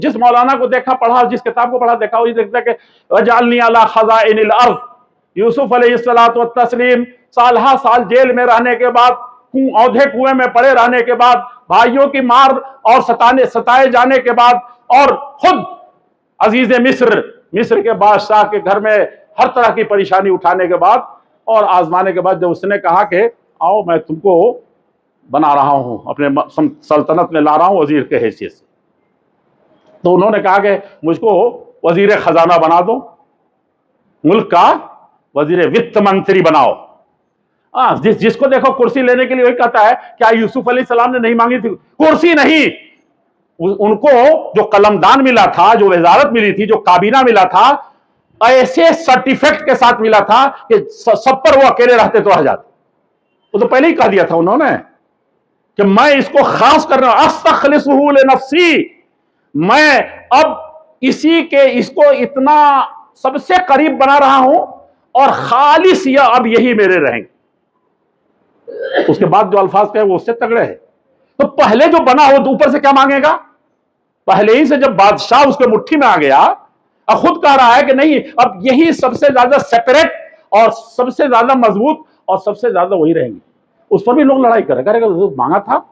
जिस मौलाना को देखा पढ़ा, जिस किताब को पढ़ा देखा, वही देखता कि वजालनी अला खज़ाइनिल अर्ज़, यूसुफ अलैहिस्सलातु वत्तस्लीम साल जेल में रहने के बाद, औंधे कुएं में पड़े रहने के बाद, भाइयों की मार और सताए जाने के बाद, और खुद अजीज मिस्र के बादशाह के घर में हर तरह की परेशानी उठाने के बाद और आजमाने के बाद, जब उसने कहा कि आओ मैं तुमको बना रहा हूं, अपने सल्तनत में ला रहा हूं वजीर के हैसियत से, तो उन्होंने कहा कि मुझको वजीर खजाना बना दो, मुल्क का वजीर वित्त मंत्री बनाओ। जिसको देखो कुर्सी लेने के लिए वही कहता है, क्या यूसुफ अलैहिस्सलाम ने नहीं मांगी थी कुर्सी? नहीं, उनको जो कलमदान मिला था, जो वजारत मिली थी, जो काबीना मिला था, ऐसे सर्टिफिकेट के साथ मिला था कि सब पर वो अकेले रहते तो रह जाते। वो तो पहले ही कह दिया था उन्होंने कि मैं इसको खास कर रहा हूं, अस्तखलिसहु लिनफ्सी, मैं अब इसको इतना सबसे करीब बना रहा हूं और खालिस या अब यही मेरे रहेंगे। उसके बाद जो अल्फाज कहे वो उससे तगड़े हैं। तो पहले जो बना हो तो ऊपर से क्या मांगेगा? पहले ही से जब बादशाह उसके मुट्ठी में आ गया, अब खुद कह रहा है कि नहीं, अब यही सबसे ज्यादा सेपरेट और सबसे ज्यादा मजबूत और सबसे ज्यादा वही रहेंगे। उस पर भी लोग लड़ाई करेगा, मांगा था